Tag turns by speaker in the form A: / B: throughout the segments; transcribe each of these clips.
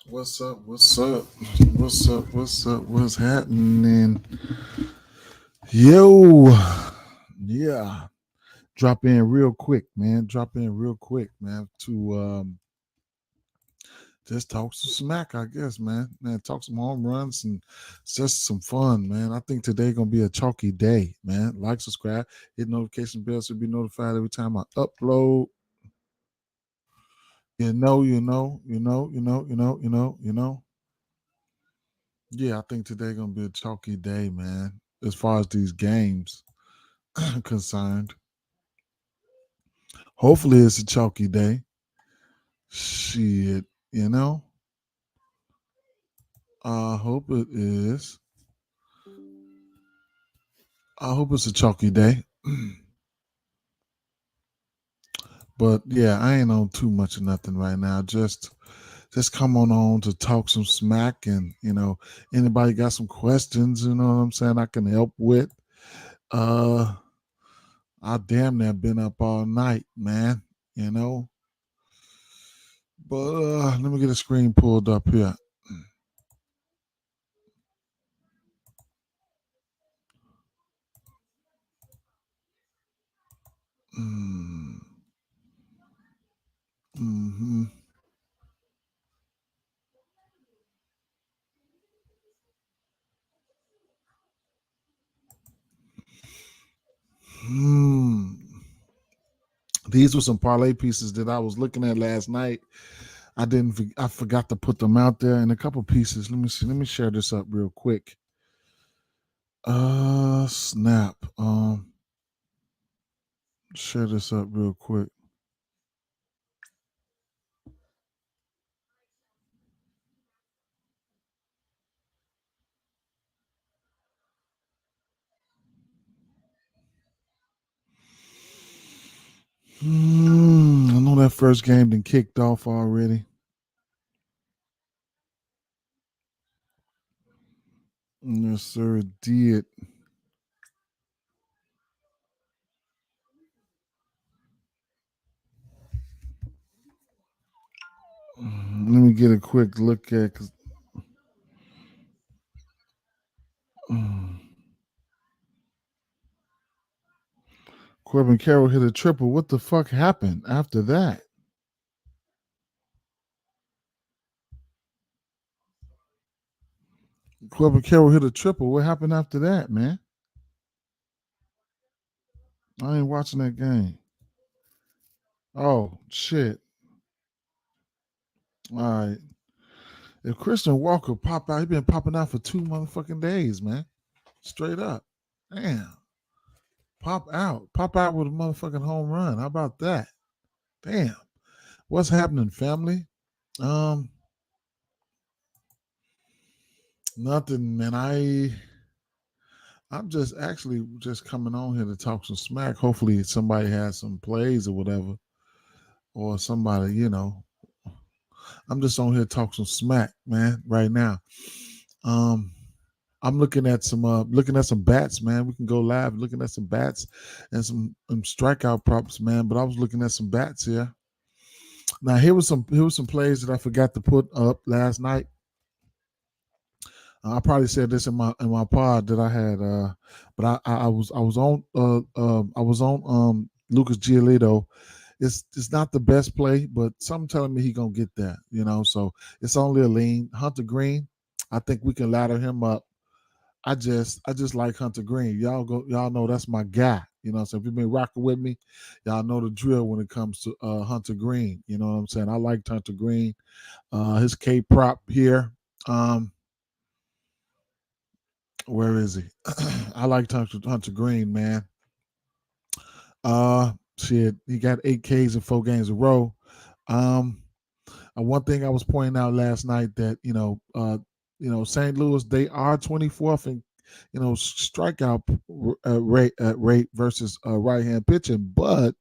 A: What's up? What's up? What's up? What's up? What's happening? Yo, yeah. Drop in real quick, man. Drop in real quick, man. To just talk some smack, I guess, man. Man, talk some home runs and it's just some fun, man. I think today gonna be a chalky day, man. Like, subscribe, hit notification bell so be notified every time I upload. You know. Yeah, I think today gonna be a chalky day, man. As far as these games concerned, hopefully it's a chalky day. Shit, you know. I hope it is. I hope it's a chalky day. But yeah, I ain't on too much of nothing right now. Just come on to talk some smack and anybody got some questions, you know what I'm saying, I can help with. Uh I damn near been up all night, man. You know. But let me get a screen pulled up here. Mm, hmm Hmm. These were some parlay pieces that I was looking at last night. I forgot to put them out there in a couple pieces. Let me see. Let me share this up real quick. Snap. Share this up real quick. I know that first game been kicked off already. Yes, sir, it did. Let me get a quick look at. Mm, Corbin Carroll hit a triple. What the fuck happened after that? Corbin Carroll hit a triple. What happened after that, man? I ain't watching that game. Oh shit! All right. If Christian Walker pop out, he been popping out for 2 motherfucking days, man. Straight up. Damn. Pop out. Pop out with a motherfucking home run. How about that? Damn. What's happening, family? Um, Nothing, man. I'm just actually just coming on here to talk some smack. Hopefully somebody has some plays or whatever. Or somebody, I'm just on here to talk some smack, man, right now. Um, I'm looking at some bats, man. We can go live looking at some bats and some strikeout props, man. But I was looking at some bats here. Now here was some plays that I forgot to put up last night. I probably said this in my pod that I had, but I was on Lucas Giolito. It's not the best play, but some telling me he gonna get that, So it's only a lean. Hunter Green, I think we can ladder him up. I just like Hunter Green. Y'all know that's my guy. So if you've been rocking with me, y'all know the drill when it comes to Hunter Green. You know what I'm saying? I like Hunter Green. His K prop here. Um, where is he? I like Hunter Green, man. Shit, he got 8 Ks in 4 games in a row. Um, one thing I was pointing out last night that St. Louis, they are 24th in strikeout rate versus right hand pitching, but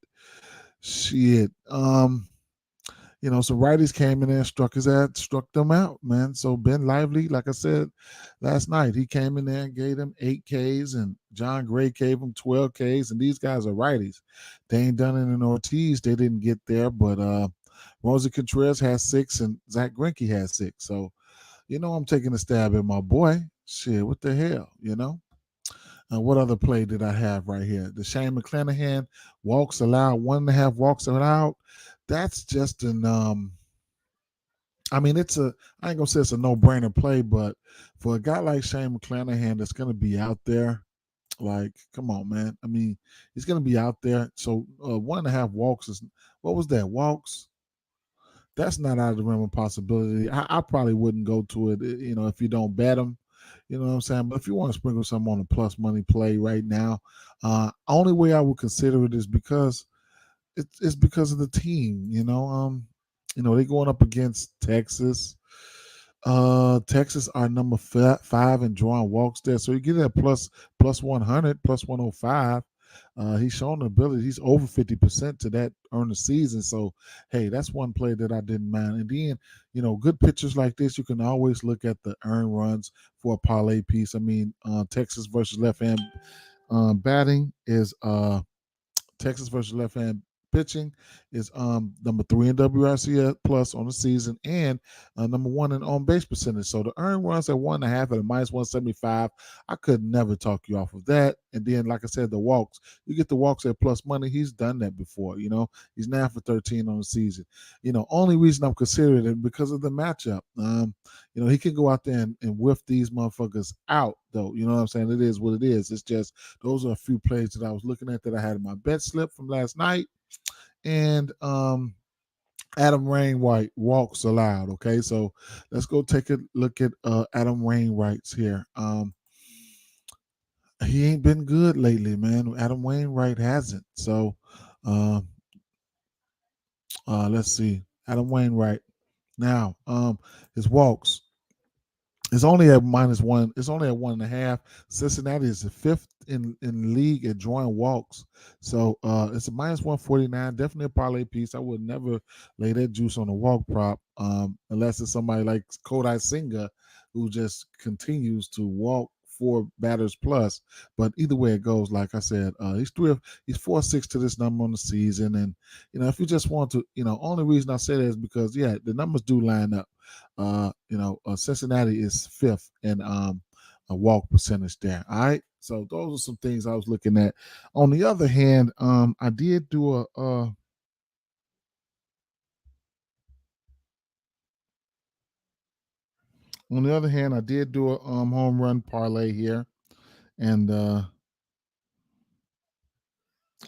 A: shit, some righties came in there and struck them out, man. So Ben Lively, like I said last night, he came in there and gave them 8 Ks, and John Gray gave them 12 Ks, and these guys are righties. They ain't done it in Ortiz. They didn't get there, but Rosie Contreras has 6, and Zach Greinke has 6. So, I'm taking a stab at my boy. Shit, what the hell, what other play did I have right here? The Shane McClanahan walks allowed, 1.5 walks allowed. That's just I mean, I ain't gonna say it's a no-brainer play, but for a guy like Shane McClanahan that's gonna be out there, like, come on, man. I mean, he's gonna be out there. So 1.5 walks is, what was that? Walks? That's not out of the realm of possibility. I probably wouldn't go to it, if you don't bet him. You know what I'm saying? But if you want to sprinkle something on a plus money play right now, only way I would consider it is because it's because of the team. They're going up against Texas. Texas are number 5 in drawing walks there, so you get that plus 100, plus 105. He's shown the ability. He's over 50% to that earn the season. So, hey, that's one play that I didn't mind. And then, good pitchers like this, you can always look at the earn runs for a parlay piece. I mean, Texas versus left hand batting is Texas versus left hand pitching is number 3 in WRC plus on the season, and number 1 in on base percentage. So the earned runs at 1.5 at a minus 175. I could never talk you off of that. And then, like I said, the walks. You get the walks at plus money. He's done that before. He's 9 for 13 on the season. Only reason I'm considering it because of the matchup. He can go out there and whiff these motherfuckers out, though. You know what I'm saying? It is what it is. It's just those are a few plays that I was looking at that I had in my bet slip from last night. And Adam Wainwright walks allowed. Okay, so let's go take a look at Adam Wainwright's here. He ain't been good lately, man. Adam Wainwright hasn't. So let's see. Adam Wainwright. Now, his walks. It's only at minus 1. It's only at 1.5. Cincinnati is the 5th in league at drawing walks. So it's a minus 149. Definitely a parlay piece. I would never lay that juice on a walk prop unless it's somebody like Kodai Senga who just continues to walk 4 batters plus. But either way it goes, like I said, he's 4-6 to this number on the season. And if you just want to, only reason I say that is because the numbers do line up. Cincinnati is 5th in a walk percentage there. All right. So those are some things I was looking at. On the other hand, I did do on the other hand, I did do a home run parlay here, and it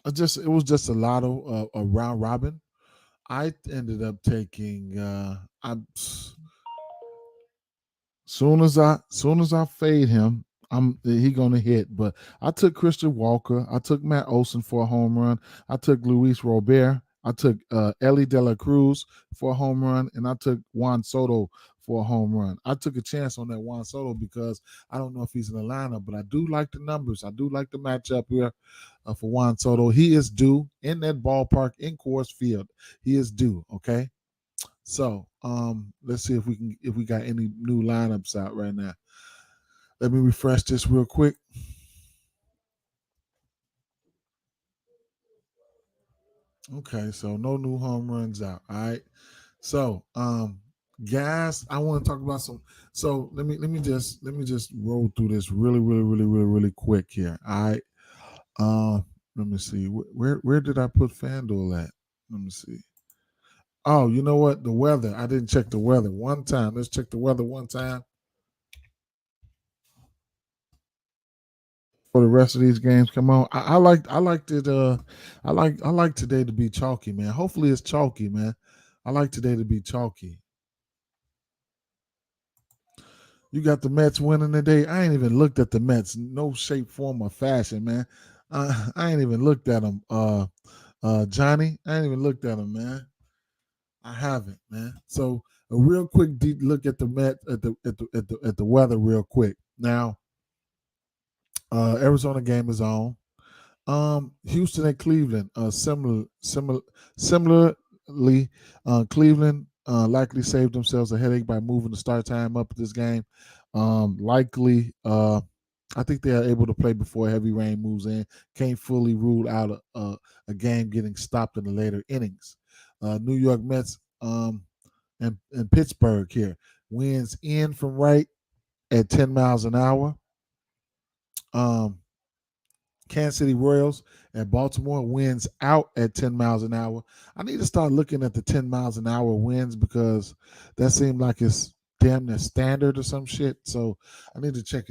A: was just a lotto, a round robin. I ended up taking soon as I fade him, he gonna hit. But I took Christian Walker, I took Matt Olson for a home run, I took Luis Robert, I took Ellie De La Cruz for a home run, and I took Juan Soto for a home run. I took a chance on that Juan Soto because I don't know if he's in the lineup, but I do like the numbers. I do like the matchup here for Juan Soto. He is due in that ballpark in Coors Field. He is due. Okay. So let's see if we got any new lineups out right now. Let me refresh this real quick. Okay, so no new home runs out. All right. So guys, I want to talk about some. So let me just roll through this really quick here. All right. Let me see. Where did I put FanDuel at? Let me see. Oh, you know what? The weather. I didn't check the weather one time. Let's check the weather one time for the rest of these games. Come on. I liked it. I like today to be chalky, man. Hopefully it's chalky, man. I like today to be chalky. You got the Mets winning today. I ain't even looked at the Mets. No shape, form, or fashion, man. I ain't even looked at them. Johnny, I ain't even looked at them, man. I haven't, man. So a real quick deep look at the Met at the weather, real quick. Now, Arizona game is on. Houston and Cleveland, similarly, Cleveland likely saved themselves a headache by moving the start time up this game. Likely, I think they are able to play before heavy rain moves in. Can't fully rule out a game getting stopped in the later innings. New York Mets in Pittsburgh here. Winds in from right at 10 miles an hour. Um, Kansas City Royals at Baltimore winds out at 10 miles an hour. I need to start looking at the 10 miles an hour winds because that seemed like it's damn near standard or some shit. So I need to check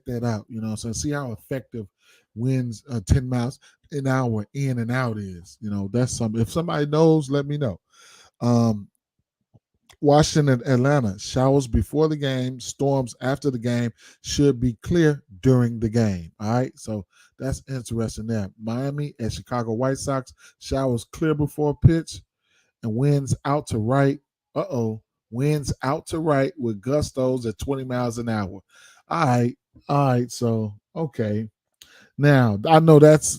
A: that out, so see how effective winds 10 miles an hour in and out is. That's something. If somebody knows, let me know. Um, Washington, Atlanta, showers before the game, storms after the game, should be clear during the game. All right, so that's interesting there. Miami at Chicago White Sox, showers clear before pitch and winds out to right. Winds out to right with gustos at 20 miles an hour. All right, so okay. Now I know that's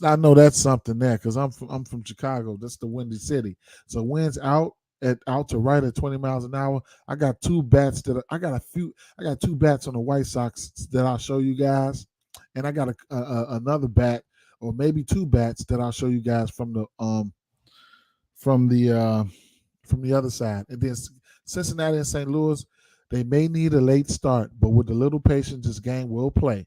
A: something there because I'm from Chicago. That's the windy city. So winds out to right at 20 miles an hour. I got two bats I got two bats on the White Sox that I'll show you guys, and I got another bat or maybe two bats that I'll show you guys from the uh, from the other side. And then Cincinnati and St. Louis, they may need a late start, but with a little patience, this game will play.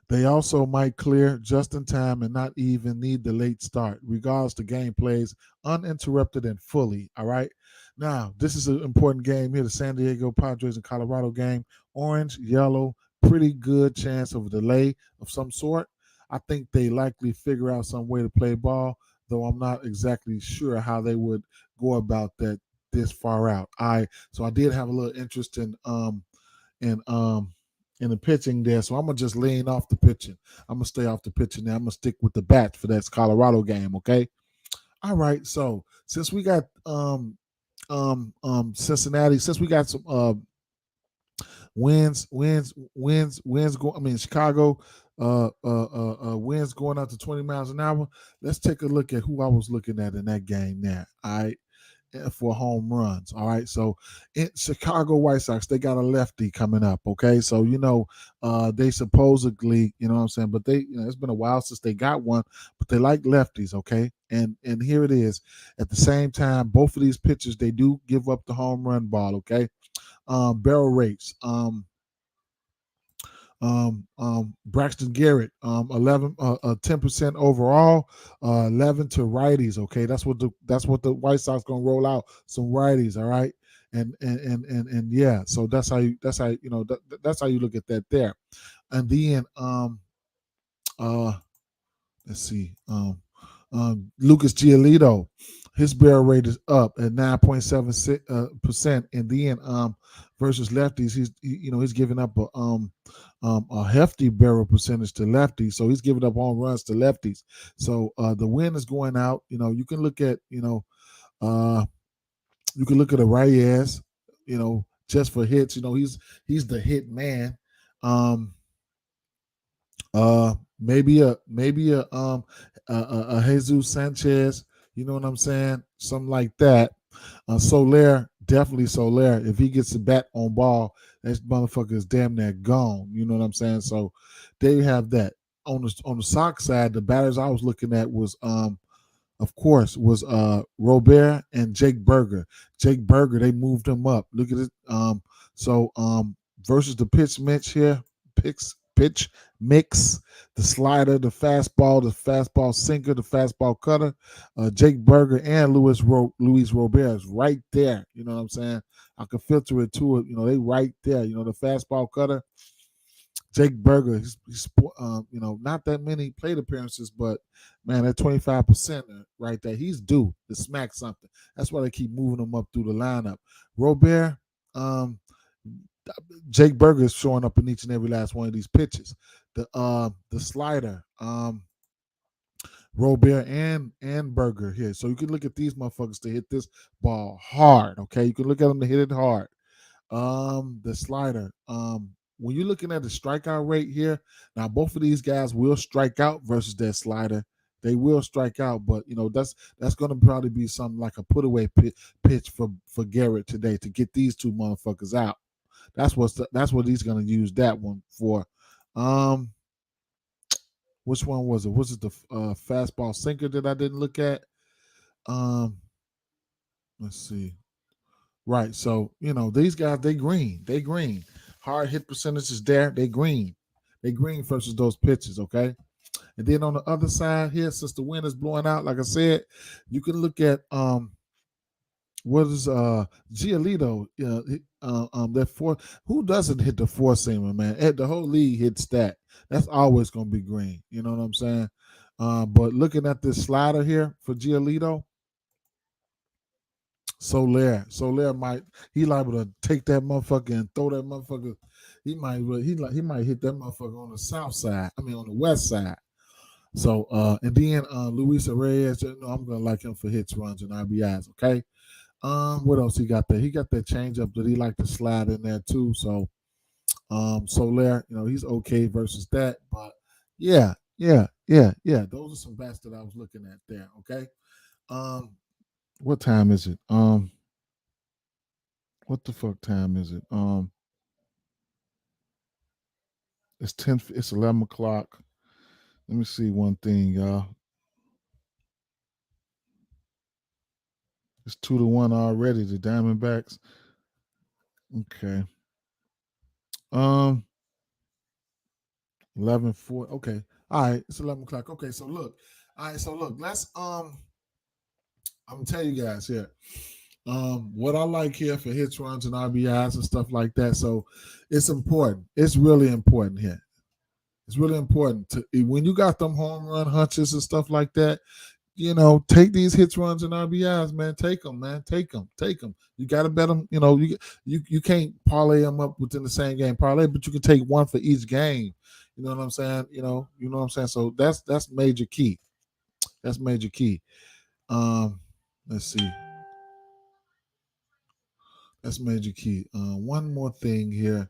A: They also might clear just in time and not even need the late start. Regardless, the game plays uninterrupted and fully. All right. Now, this is an important game here, the San Diego Padres and Colorado game. Orange, yellow, pretty good chance of a delay of some sort. I think they likely figure out some way to play ball, though I'm not exactly sure how they would go about that this far out. So I did have a little interest in in the pitching there. So I'm gonna just lean off the pitching. I'm gonna stay off the pitching now. I'm gonna stick with the bat for that Colorado game. Okay. All right. So since we got Cincinnati, since we got some winds go. I mean Chicago winds going out to 20 miles an hour. Let's take a look at who I was looking at in that game there. All right, for home runs. All right. So in Chicago White Sox, they got a lefty coming up. Okay. So, they supposedly, you know what I'm saying, but it's been a while since they got one, but they like lefties. Okay. And here it is. At the same time, both of these pitchers, they do give up the home run ball. Okay. Barrel rates. Braxton Garrett, 10% overall, 11 to righties. Okay, that's what the White Sox gonna roll out, some righties. All right, and yeah, so that's how you look at that there, and then uh let's see. Lucas Giolito, his barrel rate is up at 9.76%, and then versus lefties, he's giving up a hefty barrel percentage to lefties, so he's giving up home runs to lefties. So the wind is going out. You can look at a Reyes, just for hits. He's the hit man. Um, maybe a Jesus Sanchez, you know what I'm saying? Something like that. Soler, definitely Soler. If he gets the bat on ball, that motherfucker is damn near gone. You know what I'm saying? So there you have that. On the Sox side, the batters I was looking at was of course, was Robert and Jake Berger. Jake Berger, they moved him up. Look at it. Versus the pitch mix, the slider, the fastball sinker, the fastball cutter. Jake Berger and Luis Robert is right there. You know what I'm saying? I can filter it to it. They right there. The fastball cutter. Jake Berger, he's not that many plate appearances, but man, that 25% right there, he's due to smack something. That's why they keep moving him up through the lineup. Robert, Jake Berger is showing up in each and every last one of these pitches. The slider, Robert and Berger here. So you can look at these motherfuckers to hit this ball hard. Okay, you can look at them to hit it hard. The slider. When you're looking at the strikeout rate here, now both of these guys will strike out versus that slider. They will strike out, but that's going to probably be something like a put away pitch for Garrett today to get these two motherfuckers out. That's what he's going to use that one for. Which one was it? Was it the fastball sinker that I didn't look at? Um, Let's see. Right. So, these guys, they green. They green. Hard hit percentage is there. They green. They green versus those pitches, okay? And then on the other side here, since the wind is blowing out, like I said, you can look at what is Giolito, that four, who doesn't hit the four seamer, man? The whole league hits that. That's always gonna be green. You know what I'm saying? But looking at this slider here for Giolito, Soler might, he liable to take that motherfucker and throw that motherfucker. He might hit that motherfucker on the south side. I mean on the west side. So and then Luis Reyes, I'm gonna like him for hits, runs, and RBIs. Okay. What else he got there? He got that changeup that he like to slide in there too. So Soler, he's okay versus that. But yeah. Those are some bats that I was looking at there. Okay. Um, what time is it? What the fuck time is it? It's 10. It's 11 o'clock. Let me see one thing, y'all. It's 2-1 already. The Diamondbacks. Okay. Um, 11:04. Okay. All right. It's 11 o'clock. Okay. So look. All right. So look. Let's I'm gonna tell you guys here. What I like here for hits, runs, and RBIs and stuff like that. So it's important. It's really important here. It's really important to when you got them home run hunches and stuff like that. Take these hits, runs, and RBIs, man. Take them, man. Take them. You got to bet them. You can't parlay them up within the same game parlay, but you can take one for each game. You know what I'm saying? You know what I'm saying. So that's major key. That's major key. Um, let's see. That's major key. One more thing here.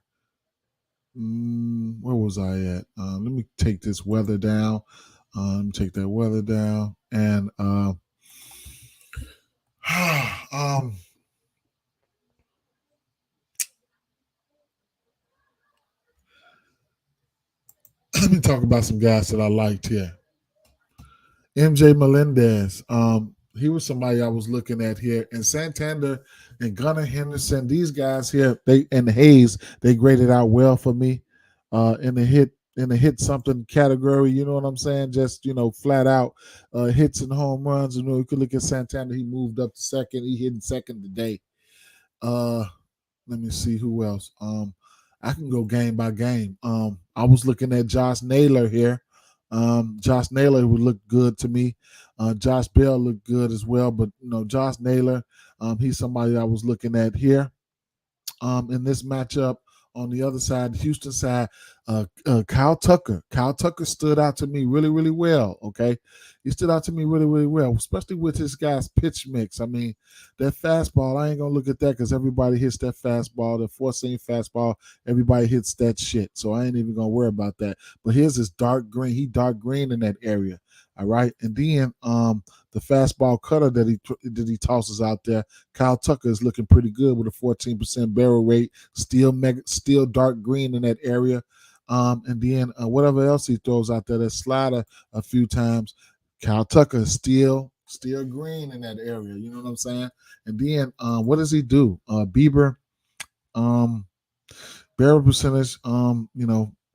A: Where was I at? Let me take this weather down. Let me take that weather down and let me talk about some guys that I liked here. MJ Melendez. He was somebody I was looking at here. And Santander and Gunnar Henderson, these guys here, they and Hayes, they graded out well for me in the hit something category. You know what I'm saying? Just flat out hits and home runs. You could look at Santander. He moved up to second. He hit in second today. Uh, Let me see who else. I can go game by game. I was looking at Josh Naylor here. Josh Naylor would look good to me. Josh Bell looked good as well, but Josh Naylor, he's somebody I was looking at here. In this matchup. On the other side, Houston side, Kyle Tucker. Kyle Tucker stood out to me really, really well. Okay, he stood out to me really, really well, especially with his guy's pitch mix. I mean, that fastball. I ain't gonna look at that because everybody hits that fastball, the four-seam fastball. Everybody hits that shit, so I ain't even gonna worry about that. But his is dark green. He dark green in that area. All right, and then the fastball cutter that he tosses out there. Kyle Tucker is looking pretty good with a 14% barrel rate, still dark green in that area. And then whatever else he throws out there, that slider a few times, Kyle Tucker is still green in that area. You know what I'm saying? And then what does he do? Bieber, barrel percentage,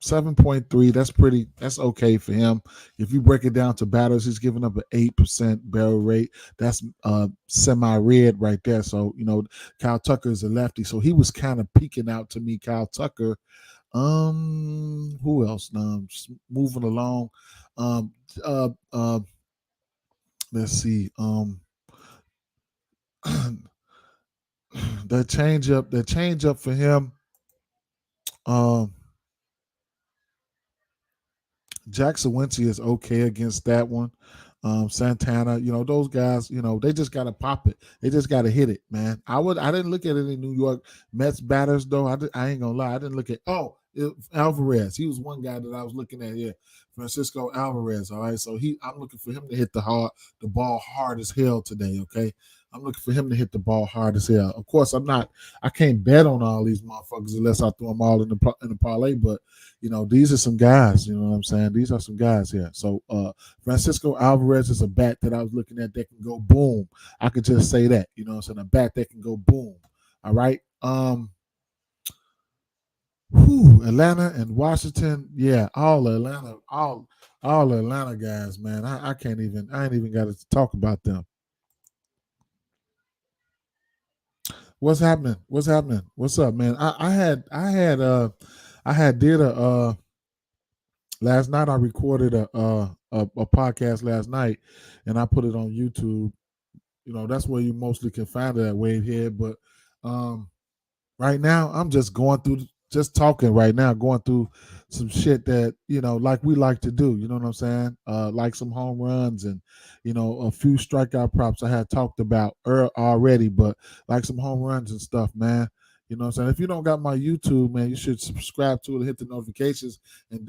A: 7.3. That's okay for him. If you break it down to batters, he's giving up an 8% barrel rate. That's semi-red right there. So, Kyle Tucker is a lefty. So he was kind of peeking out to me, Kyle Tucker. Who else? Just moving along. Um, uh, uh, let's see. That change up for him. Um, Jackson Wincy is okay against that one. Santana, those guys, they just gotta pop it. They just gotta hit it, man. I didn't look at any New York Mets batters though. I ain't gonna lie. I didn't look at Alvarez. He was one guy that I was looking at here. Francisco Alvarez. All right. So I'm looking for him to hit the ball hard as hell today. Okay. I'm looking for him to hit the ball hard as hell. Of course, I can't bet on all these motherfuckers unless I throw them all in the parlay. But these are some guys. You know what I'm saying? These are some guys here. So Francisco Alvarez is a bat that I was looking at that can go boom. I could just say that. You know what I'm saying? A bat that can go boom. All right. Atlanta and Washington. Yeah, all the Atlanta guys, man. I ain't even got to talk about them. What's happening? What's happening? What's up, man? I had did a last night. I recorded a podcast last night, and I put it on YouTube. That's where you mostly can find it at Wavehead. But right now, I'm just just talking right now, going through some shit that like we like to do. You know what I'm saying? Like some home runs and a few strikeout props I had talked about already, but like some home runs and stuff, man. You know what I'm saying? If you don't got my YouTube, man, you should subscribe to it, hit the notifications, and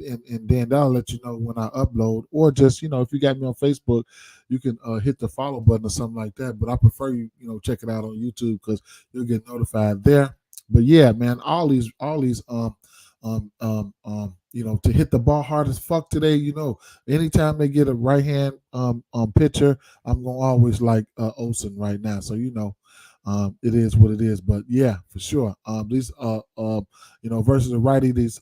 A: then that'll let you know when I upload. Or just if you got me on Facebook, you can hit the follow button or something like that. But I prefer you check it out on YouTube because you'll get notified there. But yeah, man, all these to hit the ball hard as fuck today, anytime they get a right hand pitcher, I'm gonna always like Olsen right now. So it is what it is. But yeah, for sure. These versus the righty, these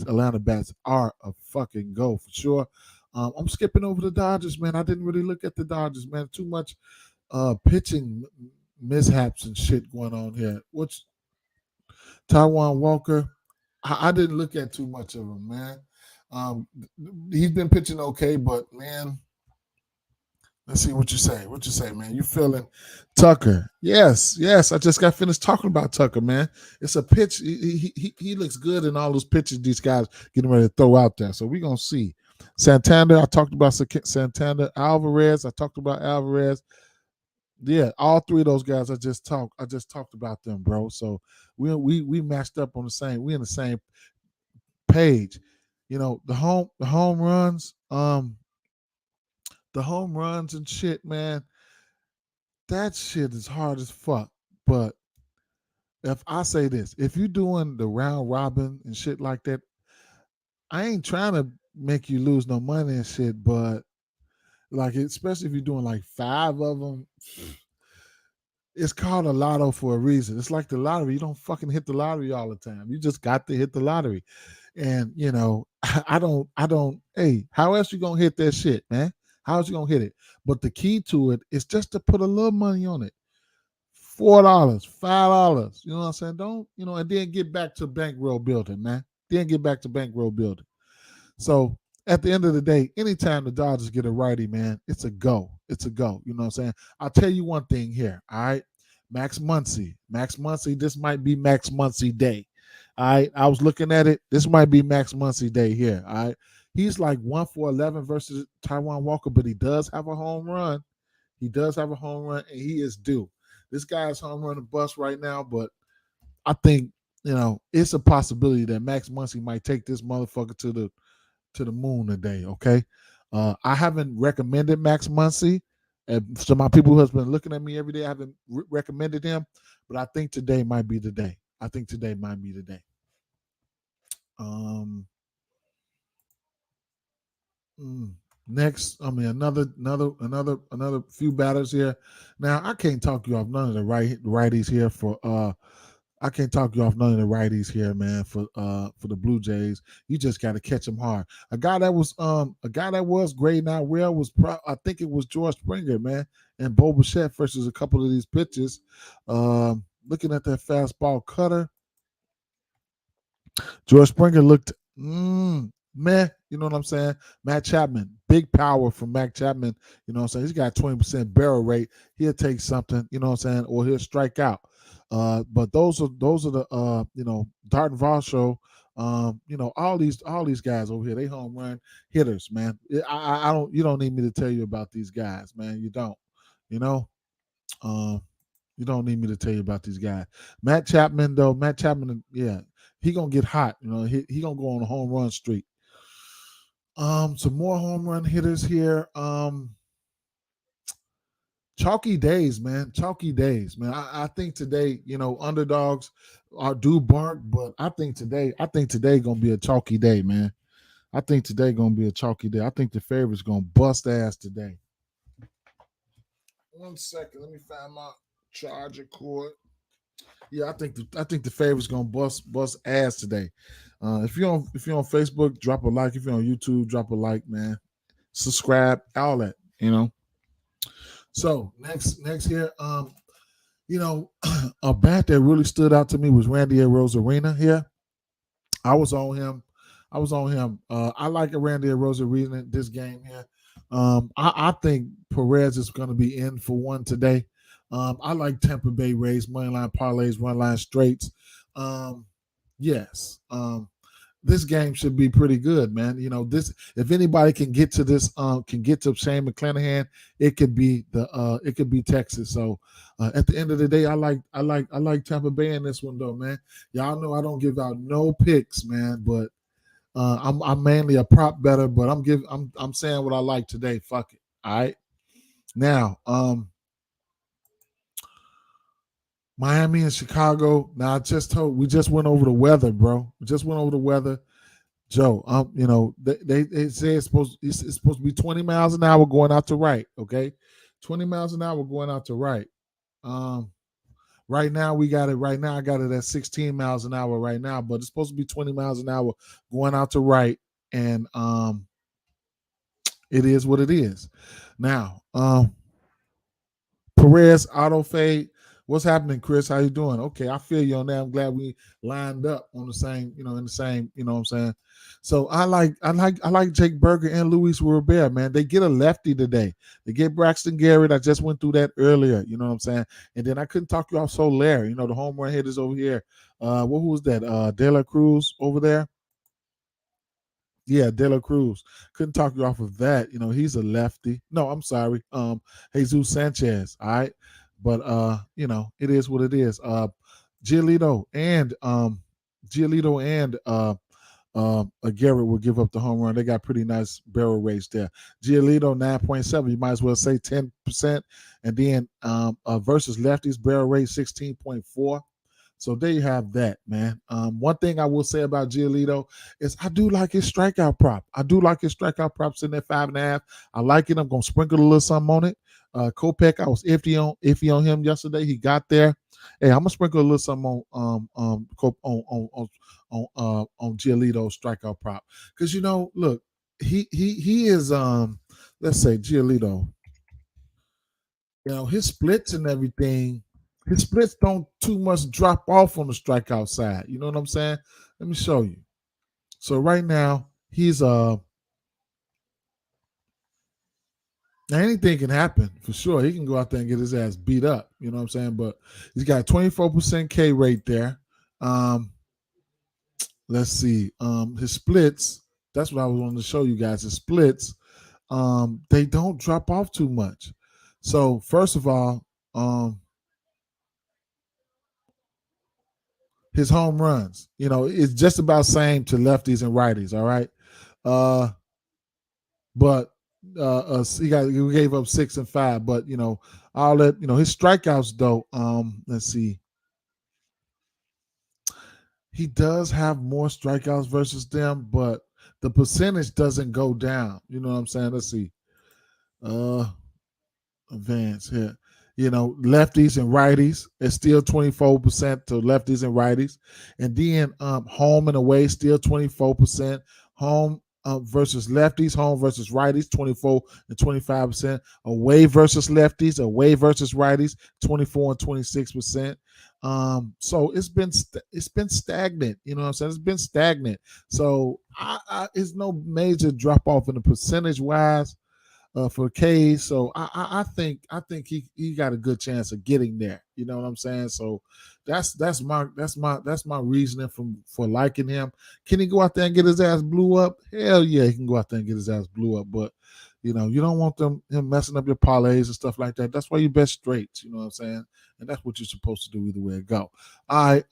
A: Atlanta bats are a fucking go for sure. I'm skipping over the Dodgers, man. I didn't really look at the Dodgers, man. Too much pitching mishaps and shit going on here. What's Taiwan Walker? I didn't look at too much of him, man. He's been pitching okay, but man, let's see what you say. What you say, man? You feeling Tucker? Yes. I just got finished talking about Tucker, man. It's a pitch. He looks good in all those pitches these guys getting ready to throw out there. So we're gonna see. Santander, I talked about Santander. Alvarez, I talked about Alvarez. Yeah, all three of those guys I just talked about them, bro. So we matched up on the same. We in the same page. The home runs, and shit, man. That shit is hard as fuck. But if I say this, if you're doing the round robin and shit like that, I ain't trying to make you lose no money and shit, but like especially if you're doing like 5 of them, it's called a lotto for a reason. It's like the lottery. You don't fucking hit the lottery all the time. You just got to hit the lottery. And hey, how else you gonna hit that shit, man? How else you gonna hit it? But the key to it is just to put a little money on it. $4, $5. You know what I'm saying? Don't, and then get back to bankroll building, man. Then get back to bankroll building. So at the end of the day, anytime the Dodgers get a righty, man, it's a go. It's a go. You know what I'm saying? I'll tell you one thing here. All right. Max Muncy. This might be Max Muncy day. All right. I was looking at it. This might be Max Muncy day here. All right. He's like 1 for 11 versus Taiwan Walker, but he does have a home run. He does have a home run, and he is due. This guy's home run a bust right now, but I think, it's a possibility that Max Muncy might take this motherfucker to the moon today, okay? I haven't recommended Max Muncy. And so my people who has been looking at me every day, I haven't recommended him, but I think today might be the day. Next, another few batters here. Now I can't talk you off none of the righties here for I can't talk you off none of the righties here, man. For the Blue Jays, you just got to catch them hard. A guy that was grading out well was I think it was George Springer, man, and Bo Bichette versus a couple of these pitches. Looking at that fastball cutter, George Springer looked meh. You know what I'm saying? Matt Chapman, big power from Matt Chapman. You know what I'm saying? He's got 20% barrel rate. He'll take something. You know what I'm saying? Or he'll strike out. But those are the Darton Varsho, all these guys over here, they home run hitters, man. I don't you don't need me to tell you about these guys, man. You don't, you know. You don't need me to tell you about these guys. Matt Chapman, yeah, he gonna get hot. He gonna go on a home run streak. Some more home run hitters here. Chalky days, man. Chalky days, man. I think today, underdogs are due bark, but I think today gonna be a chalky day, man. I think today gonna be a chalky day. I think the favorites gonna bust ass today. 1 second, let me find my charger cord. Yeah, I think the favorites gonna bust ass today. If you're on Facebook, drop a like. If you're on YouTube, drop a like, man. Subscribe, all that, So next here, a bat that really stood out to me was Randy Rosarina here. I was on him. I like Randy Rosarina this game here. I think Perez is going to be in for one today. I like Tampa Bay Rays, money line parlays, run line straights. Yes. This game should be pretty good, man. This if anybody can get to this, can get to Shane McClanahan, it could be Texas. So at the end of the day, I like Tampa Bay in this one though, man. Y'all know I don't give out no picks, man, but I'm mainly a prop better, but I'm saying what I like today. Fuck it. All right. Now, Miami and Chicago. Now we just went over the weather, bro. We just went over the weather. Joe, they say it's supposed to be 20 miles an hour going out to right. Okay, 20 miles an hour going out to right. Right now we got it. Right now I got it at 16 miles an hour right now, but it's supposed to be 20 miles an hour going out to right, and it is what it is. Now, Perez auto fade. What's happening, Chris? How you doing? Okay, I feel you on that. I'm glad we lined up on the same, in the same, what I'm saying. So I like Jake Berger and Luis Robert, man. They get a lefty today. They get Braxton Garrett. I just went through that earlier, you know what I'm saying? And then I couldn't talk you off Soler, the home run hitters over here. What was that? De La Cruz over there? Yeah, De La Cruz. Couldn't talk you off of that. He's a lefty. No, I'm sorry. Jesus Sanchez. All right. But it is what it is. Giolito and Garrett will give up the home run. They got pretty nice barrel rates there. Giolito 9.7. You might as well say 10%. And then versus lefties barrel rate 16.4. So there you have that, man. One thing I will say about Giolito is I do like his strikeout prop. I do like his strikeout props in that 5.5. I like it. I'm gonna sprinkle a little something on it. Kopech, I was iffy on him yesterday. He got there. Hey, I'm gonna sprinkle a little something on Giolito's strikeout prop because look, he is let's say Giolito. His splits and everything. His splits don't too much drop off on the strikeout side. You know what I'm saying? Let me show you. So right now he's now anything can happen for sure. He can go out there and get his ass beat up. You know what I'm saying? But he's got a 24% K rate there. Let's see. His splits. That's what I was wanting to show you guys. His splits. They don't drop off too much. So first of all, his home runs, it's just about same to lefties and righties. All right. But he gave up 6 and 5, but all that, his strikeouts though, let's see. He does have more strikeouts versus them, but the percentage doesn't go down. You know what I'm saying? Let's see. Advance here. Lefties and righties, it's still 24% to lefties and righties. And then home and away, still 24%. Home versus lefties, home versus righties, 24 and 25%. Away versus lefties, away versus righties, 24 and 26%. So it's been stagnant. You know what I'm saying? It's been stagnant. So it's no major drop off in the percentage wise. For K, so I think he got a good chance of getting there. You know what I'm saying? So that's my reasoning for liking him. Can he go out there and get his ass blew up? Hell yeah, he can go out there and get his ass blew up. But you don't want him messing up your parlays and stuff like that. That's why you bet straights. You know what I'm saying? And that's what you're supposed to do either way it go. All right.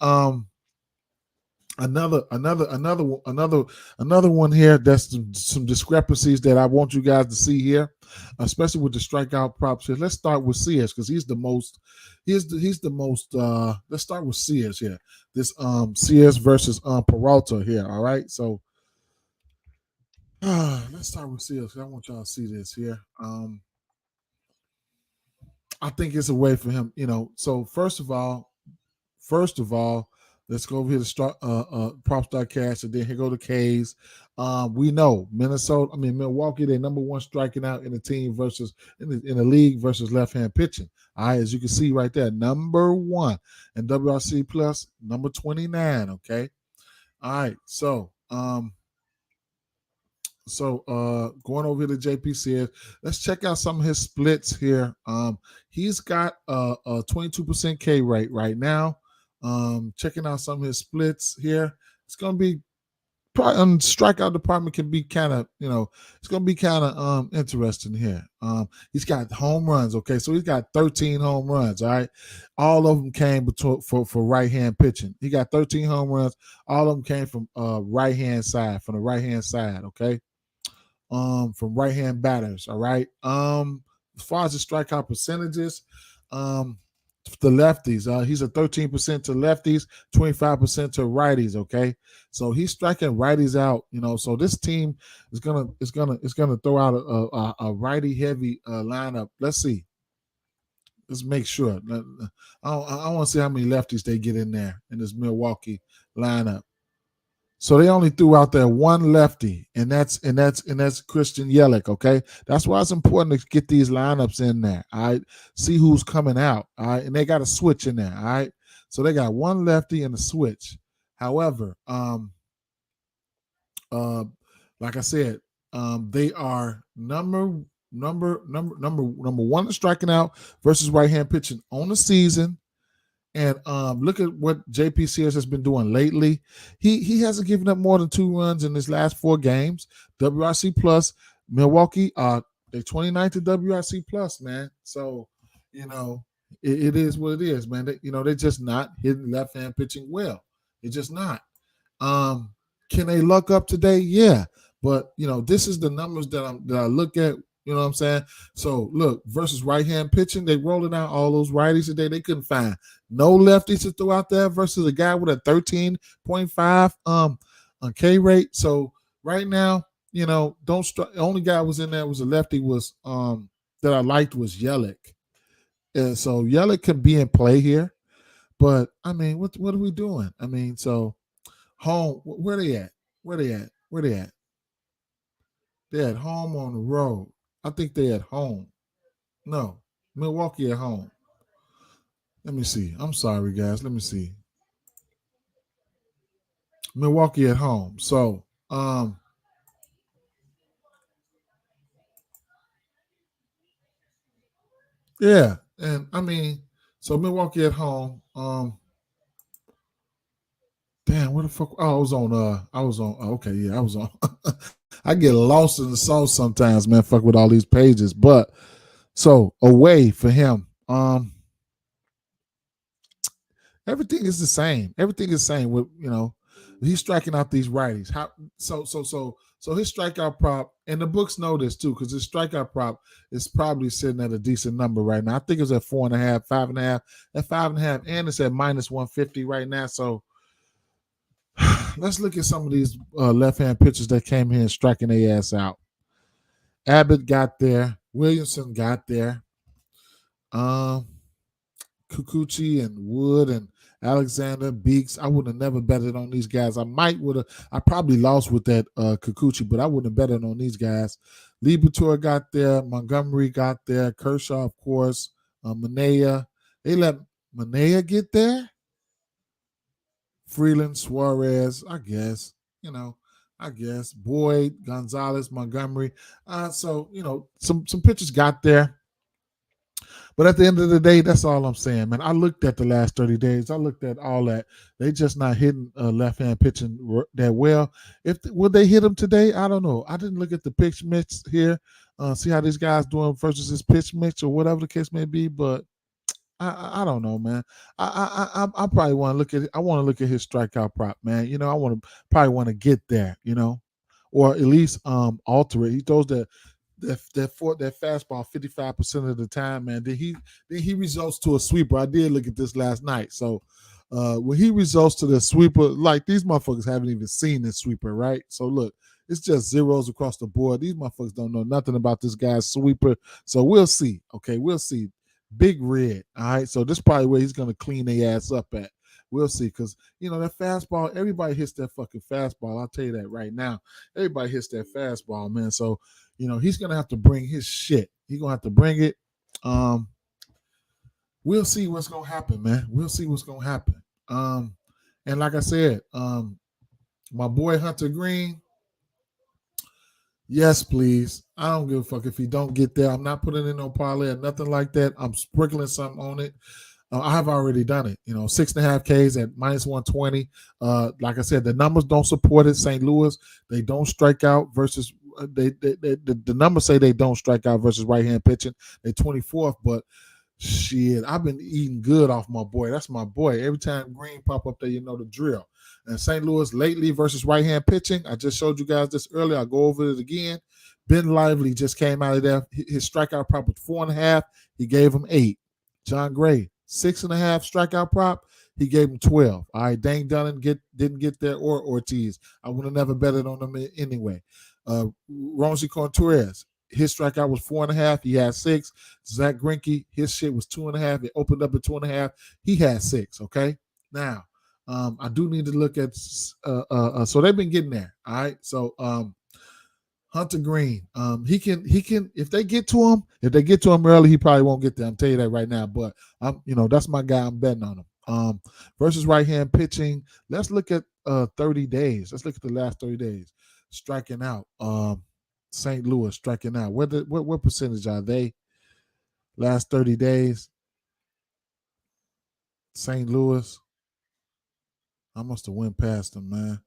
A: Another one here. That's some discrepancies that I want you guys to see here, especially with the strikeout props here. Let's start with Sears because he's the most. He's the most. Let's start with Sears here. This Sears versus Peralta here. All right, so let's start with Sears. I want y'all to see this here. I think it's a way for him. So First of all, let's go over here to start prop star cash, and then here go the K's. We know Milwaukee, they're number one striking out in the team versus in the league versus left hand pitching. All right, as you can see right there, number one and WRC plus number 29. Okay, all right, going over to JPC, let's check out some of his splits here. He's got a 22% K rate right now. Checking out some of his splits here. It's gonna be probably strikeout department can be kind of, it's gonna be kind of interesting here. He's got home runs, okay, so he's got 13 home runs. All right, all of them came for right hand pitching. He got 13 home runs. All of them came from right hand side, from the right hand side, okay. From right hand batters. All right. As far as the strikeout percentages, the lefties, he's a 13% to lefties, 25% to righties. Okay, so he's striking righties out. So this team is gonna throw out a righty heavy lineup. Let's see. Let's make sure. I want to see how many lefties they get in there in this Milwaukee lineup. So they only threw out there one lefty, and that's Christian Yelich. Okay, that's why it's important to get these lineups in there. All right, see who's coming out. All right, and they got a switch in there. All right, so they got one lefty and a switch. However, like I said, they are number one in striking out versus right hand pitching on the season. And look at what JP Sears has been doing lately. He hasn't given up more than 2 runs in his last 4 games. WRC plus Milwaukee, they're 29th to WRC plus, man. So it is what it is, man. They're just not hitting left hand pitching well. They're just not. Can they luck up today? Yeah, but this is the numbers that I look at. You know what I'm saying? So look, versus right hand pitching, they rolling out all those righties today. They couldn't find no lefties to throw out there versus a guy with a 13.5 on K rate. So right now, the only guy was in there was a lefty was that I liked was Yelich. So Yelich can be in play here, but I mean, what are we doing? I mean, so home, where they at? Where they at? They're at home on the road. I think they're at home. No, Milwaukee at home. Let me see. I'm sorry, guys. Let me see. Milwaukee at home. So, yeah, and I mean, so Milwaukee at home. Damn, where the fuck? Oh, I was on. Okay, yeah, I was on. I get lost in the sauce sometimes, man. Fuck with all these pages, but so away for him. Everything is the same. Everything is the same. With he's striking out these righties. How so his strikeout prop, and the books know this too, because his strikeout prop is probably sitting at a decent number right now. I think it's at 4.5, 5.5, at 5.5, and it's at minus 150 right now. So let's look at some of these left-hand pitchers that came here and striking their ass out. Abbott got there. Williamson got there. Kikuchi and Wood and Alexander Beeks. I would have never betted on these guys. I probably lost with that Kikuchi, but I wouldn't have betted on these guys. Liebertor got there. Montgomery got there. Kershaw, of course. Manea. They let Manea get there. Freeland, Suarez, I guess. Boyd, Gonzalez, Montgomery. So some pitchers got there. But at the end of the day, that's all I'm saying, man. I looked at the last 30 days. I looked at all that. They just not hitting left-hand pitching that well. Will they hit them today? I don't know. I didn't look at the pitch mix here, see how these guys doing versus this pitch mix or whatever the case may be. But I don't know, man. I probably want to look at. I want to look at his strikeout prop, man. You know, I want to probably want to get there. You know, or at least alter it. He throws that fastball 55% of the time, man. Then he results to a sweeper. I did look at this last night. So when he results to the sweeper, like these motherfuckers haven't even seen this sweeper, right? So look, it's just zeros across the board. These motherfuckers don't know nothing about this guy's sweeper. So we'll see. Okay, we'll see. Big red. All right. So this is probably where he's gonna clean their ass up at. We'll see. Because that fastball, everybody hits that fucking fastball. I'll tell you that right now. Everybody hits that fastball, man. So he's gonna have to bring his shit. He's gonna have to bring it. We'll see what's gonna happen, man. We'll see what's gonna happen. And like I said, my boy Hunter Green, yes, please. I don't give a fuck if he don't get there. I'm not putting in no parlay or nothing like that. I'm sprinkling something on it. I have already done it. 6.5 Ks at -120. Like I said, the numbers don't support it. St. Louis, they don't strike out versus the numbers say they don't strike out versus right-hand pitching. They 24th, but shit, I've been eating good off my boy. That's my boy. Every time Green pop up there, you know the drill. And St. Louis lately versus right-hand pitching, I just showed you guys this earlier. I'll go over it again. Ben Lively just came out of there. His strikeout prop was 4.5. He gave him 8. John Gray, 6.5 strikeout prop. He gave him 12. All right, Dane Dunning didn't get there, or Ortiz. I would have never betted on them anyway. Ronzi Contreras, his strikeout was 4.5. He had 6. Zach Greinke, his shit was 2.5. It opened up at 2.5. He had 6. Okay. Now, I do need to look at. So they've been getting there. All right. So Hunter Green, he can. If they get to him early, he probably won't get there. I'm telling you that right now. But that's my guy. I'm betting on him. Versus right-hand pitching. Let's look at 30 days. Let's look at the last 30 days. Striking out. St. Louis striking out. What percentage are they? Last 30 days. St. Louis. I must have went past them, man.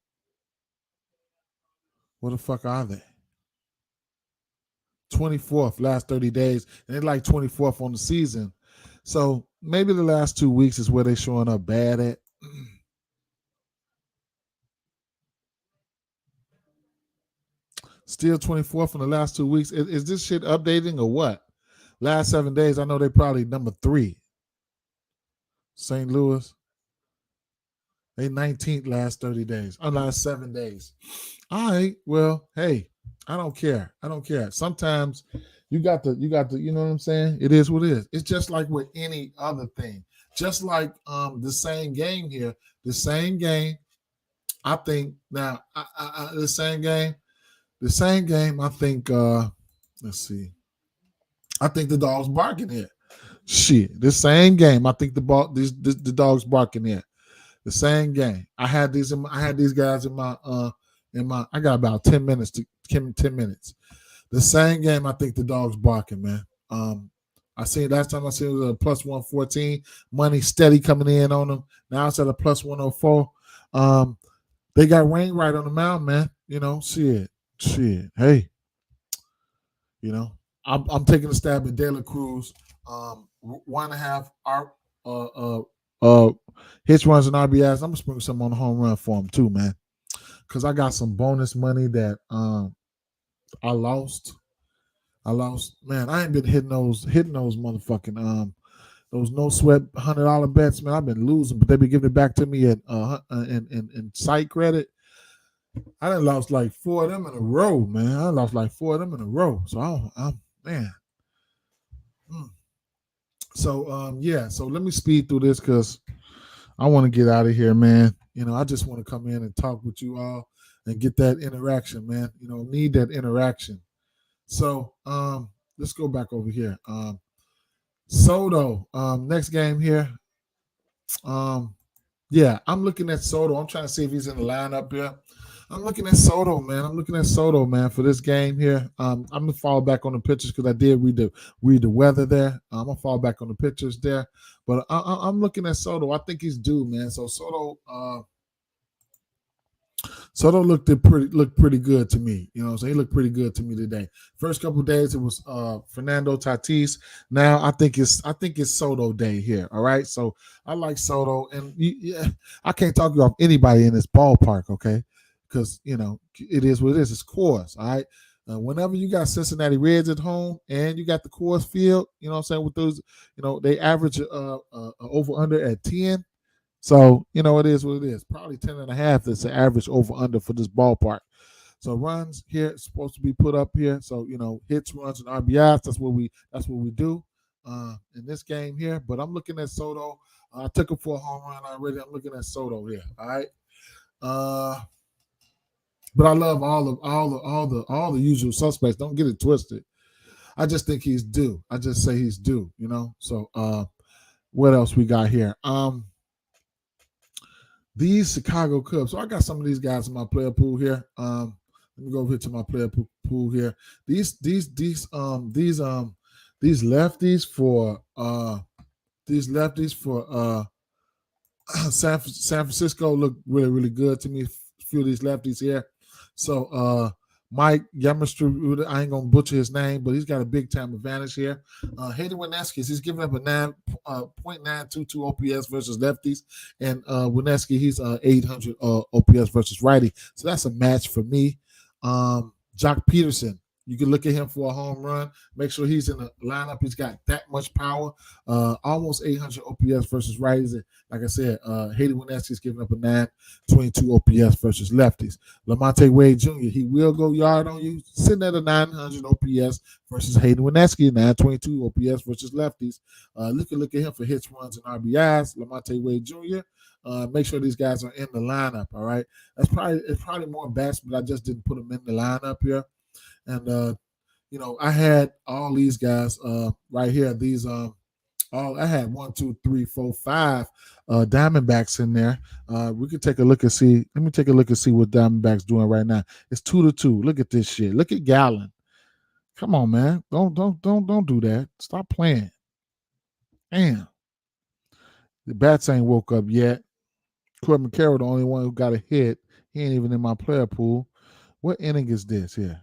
A: What the fuck are they? 24th, last 30 days. And they're like 24th on the season. So maybe the last 2 weeks is where they're showing up bad at. Still 24th in the last 2 weeks. Is this shit updating or what? Last 7 days, I know they probably number 3. St. Louis. They 19th last 30 days. Last 7 days. All right. Well, hey, I don't care. Sometimes you got to, you know what I'm saying? It is what it is. It's just like with any other thing. Just like the same game here. The same game. I think now the same game, I think let's see. I think the dog's barking here. Shit. The same game. I think the dog's barking here. The same game. I had these guys in my I got about 10 minutes to 10 minutes. The same game, I think the dog's barking, man. Last time I seen it was a plus 114. Money steady coming in on them. Now it's at a plus 104. They got Wainwright on the mound, man. Shit. Hey, I'm taking a stab at De La Cruz. 1.5 hits, runs, and RBIs. I'm gonna sprinkle some on the home run for him too, man. Cause I got some bonus money that I lost. Man, I ain't been hitting those motherfucking those no sweat $100 bets, man. I've been losing, but they been giving it back to me at in site credit. I done lost like 4 of them in a row, man. So man. So let me speed through this because I want to get out of here, man. I just want to come in and talk with you all and get that interaction, man. Need that interaction. So let's go back over here. Soto, next game here. Yeah, I'm looking at Soto. I'm trying to see if he's in the lineup here. I'm looking at Soto, man. For this game here. I'm gonna fall back on the pitchers because I did read the weather there. I'm gonna fall back on the pitchers there, but I'm looking at Soto. I think he's due, man. So Soto looked pretty good to me. You know what I'm saying? He looked pretty good to me today. First couple of days it was Fernando Tatis. Now I think it's Soto day here. All right. So I like Soto, and I can't talk you off anybody in this ballpark, okay? Because it is what it is. It's Coors. All right. Whenever you got Cincinnati Reds at home and you got the Coors Field, you know what I'm saying, with those, they average over under at 10. So, it is what it is. Probably 10 and a half. That's the average over under for this ballpark. So runs here is supposed to be put up here. So, hits, runs, and RBIs. That's what we do in this game here. But I'm looking at Soto. I took him for a home run already. I'm looking at Soto here. All right. But I love all the usual suspects. Don't get it twisted. I just think he's due. I just say he's due, So what else we got here? These Chicago Cubs. So I got some of these guys in my player pool here. Let me go over here to my player pool here. These lefties for San Francisco look really, really good to me. A few of these lefties here. So Mike Yamastruda, I ain't gonna butcher his name, but he's got a big time advantage here. Hayden Wieneski, he's giving up a 9.922 OPS versus lefties, and Wieneski, he's 800 OPS versus righty. So that's a match for me. Jock Peterson, you can look at him for a home run. Make sure he's in the lineup. He's got that much power. Almost 800 OPS versus righties. And like I said, Hayden Wieneski is giving up a 922 OPS versus lefties. Lamonte Wade Jr., he will go yard on you, sitting at a 900 OPS versus Hayden Wieneski, 922 OPS versus lefties. Look at him for hits, runs, and RBIs. Lamonte Wade Jr., make sure these guys are in the lineup, all right? It's probably more bats, but I just didn't put them in the lineup here. And I had all these guys right here. These I had 1, 2, 3, 4, 5 Diamondbacks in there. We could take a look and see. Let me take a look and see what Diamondbacks doing right now. It's 2-2. Look at this shit. Look at Gallen. Come on, man. Don't do that. Stop playing. Damn. The bats ain't woke up yet. Corbin Carroll, the only one who got a hit. He ain't even in my player pool. What inning is this here?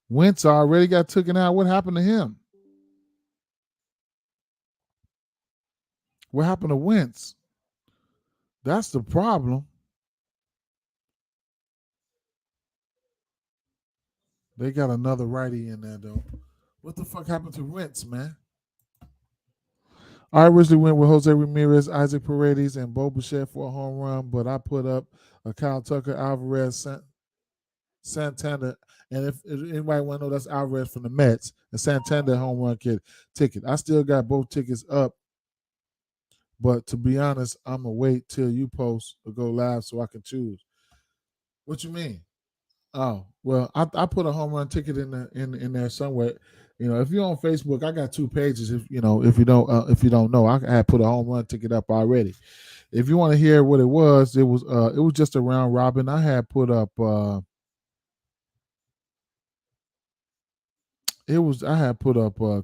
A: Wentz already got taken out. What happened to him? What happened to Wentz? That's the problem. They got another righty in there, though. What the fuck happened to Wentz, man? I originally went with Jose Ramirez, Isaac Paredes, and Bo Bichette for a home run, but I put up a Kyle Tucker, Alvarez, Santana, and if anybody want to know, that's Alvarez from the Mets, and Santana home run ticket. I still got both tickets up, but to be honest, I'm gonna wait till you post or go live so I can choose. What you mean? Oh, well, I put a home run ticket in there somewhere. If you're on Facebook, I got 2 pages. If you don't know, I had put a home run ticket up already. If you want to hear what it was just a round robin. I had put up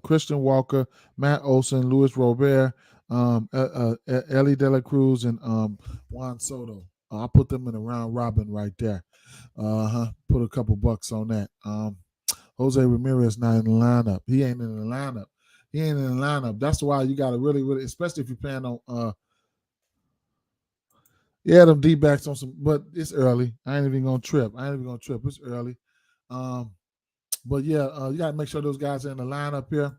A: Christian Walker, Matt Olson, Luis Robert, Ellie De La Cruz, and Juan Soto. I put them in a round robin right there. Put a couple bucks on that. Jose Ramirez not in the lineup. He ain't in the lineup. That's why you got to really, really, especially if you're playing on them D-backs on some, but it's early. I ain't even gonna trip. It's early. But yeah, you gotta make sure those guys are in the lineup here.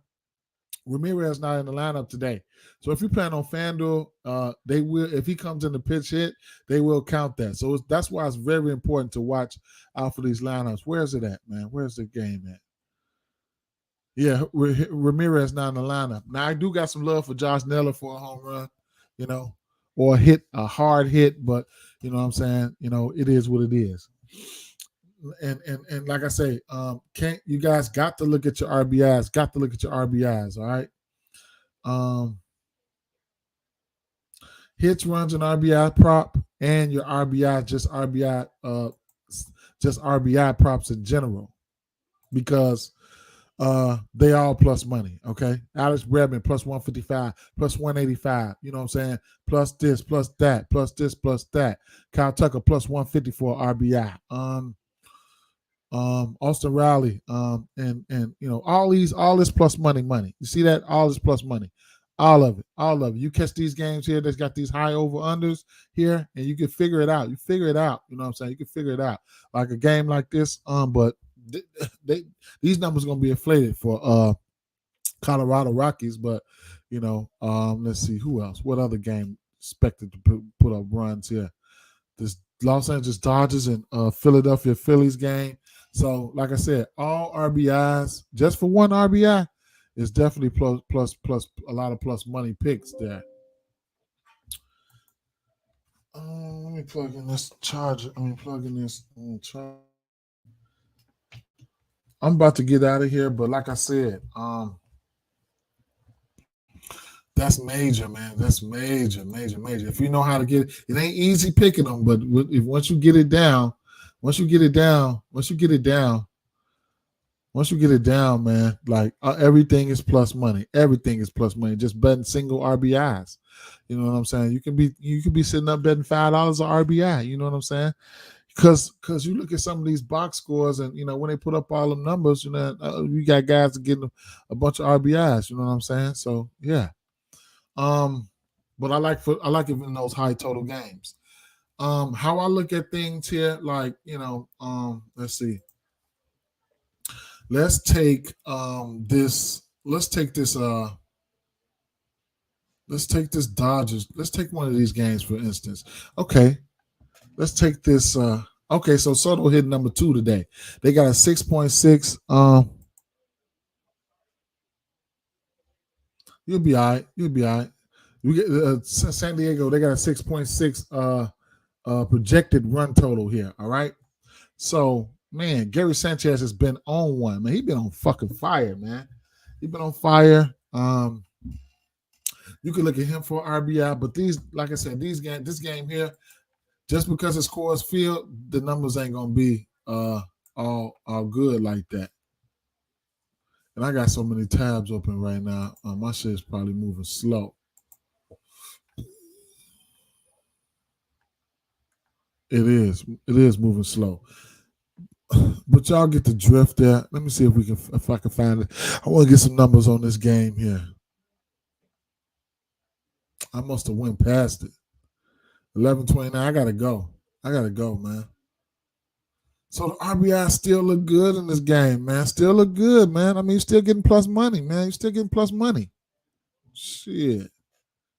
A: Ramirez not in the lineup today. So if you plan on FanDuel, they will, if he comes in the pitch hit, they will count that. So that's why it's very important to watch out for these lineups. Where's it at, man? Where's the game at? Yeah, Ramirez not in the lineup. Now, I do got some love for Josh Neller for a home run, or a hard hit, but you know what I'm saying? It is what it is. And like I say, you guys got to look at your RBIs. All right. Hits, runs, and RBI prop, and your RBI, just RBI props in general, because They all plus money. Okay, Alex Bregman plus 155, plus 185. You know what I'm saying? Plus this, plus that, plus this, plus that. Kyle Tucker plus 154 RBI. Austin Riley, and all this plus money. You see that? All this plus money. All of it. All of it. You catch these games here that's got these high over unders here, and you can figure it out. You figure it out. You know what I'm saying? You can figure it out. Like a game like this, but these numbers are gonna be inflated for Colorado Rockies, but let's see who else. What other game expected to put up runs here? This Los Angeles Dodgers and Philadelphia Phillies game. So, like I said, all RBIs just for one RBI is definitely plus a lot of plus money picks there. Let me plug in this charger. Plug in this charger. I'm about to get out of here, but like I said, that's major, man. That's major. If you know how to get it, it ain't easy picking them, but once you get it down, man, like everything is plus money. Everything is plus money. Just betting single RBIs. You know what I'm saying? You can be sitting up betting $5 a RBI. You know what I'm saying? Because you look at some of these box scores, and when they put up all them numbers, you got guys that getting a bunch of RBIs. You know what I'm saying? So yeah. But I like it in those high total games. How I look at things here, like let's see. Let's take this. Let's take this. Let's take this Dodgers. Let's take one of these games for instance. Okay. Let's take this. Okay, so Soto hit number 2 today. They got a 6.6. You'll be all right. You get San Diego. They got a 6.6 projected run total here. All right. So man, Gary Sanchez has been on one. Man, he's been on fucking fire, man. He's been on fire. You can look at him for RBI, but like I said, this game here. Just because it's Coors Field, the numbers ain't gonna be all good like that. And I got so many tabs open right now. My shit is probably moving slow. It is moving slow. But y'all get the drift there. Let me see if I can find it. I want to get some numbers on this game here. I must have went past it. 11:29. I gotta go, man. So the RBI still look good in this game, man. Still look good, man. You're still getting plus money, man. You're still getting plus money. Shit.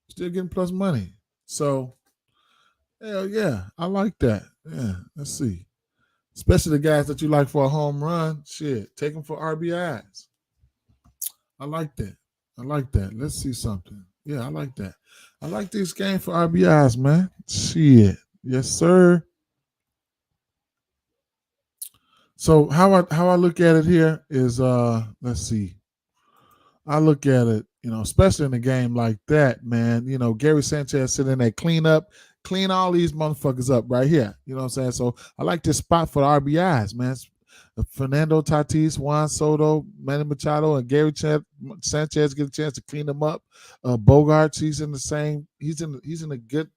A: Still getting plus money. So, hell yeah. I like that. Yeah. Let's see. Especially the guys that you like for a home run. Shit. Take them for RBIs. I like that. Let's see something. Yeah, I like that. I like this game for RBIs, man. Shit. Yes, sir. So how I look at it here is let's see. I look at it, especially in a game like that, man. Gary Sanchez sitting in there, clean all these motherfuckers up right here. You know what I'm saying? So I like this spot for the RBIs, man. Fernando Tatis, Juan Soto, Manny Machado, and Gary Sanchez get a chance to clean them up. Bogarts, he's in a good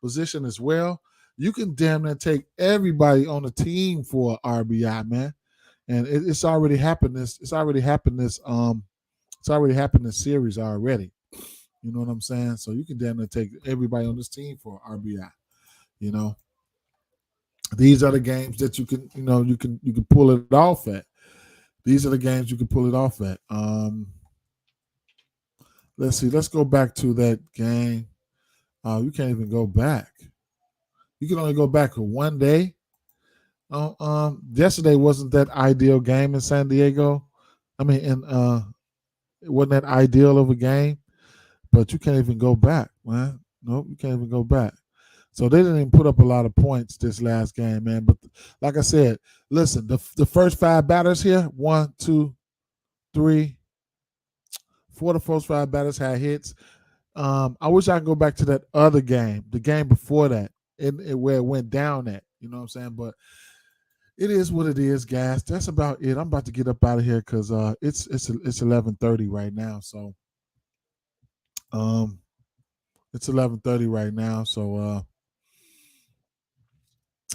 A: position as well. You can damn near take everybody on the team for RBI, man. And it's already happened this series already. You know what I'm saying? So you can damn near take everybody on this team for RBI. These are the games that you can pull it off at. These are the games you can pull it off at. Let's see. Let's go back to that game. You can't even go back. You can only go back for one day. Yesterday wasn't that ideal game in San Diego. It wasn't that ideal of a game, but you can't even go back, man. Nope, you can't even go back. So they didn't even put up a lot of points this last game, man. But like I said, listen, the first 5 batters here, 1, 2, 3, 4 of the first 5 batters had hits. I wish I could go back to that other game, the game before that, where it went down at. You know what I'm saying? But It is what it is, guys. That's about it. I'm about to get up out of here because it's 11:30 right now. So um it's 11:30 right now. So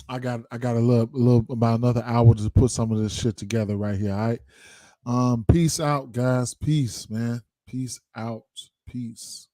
A: I got a little about another hour to put some of this shit together right here. All right. Peace out, guys. Peace, man. Peace out. Peace.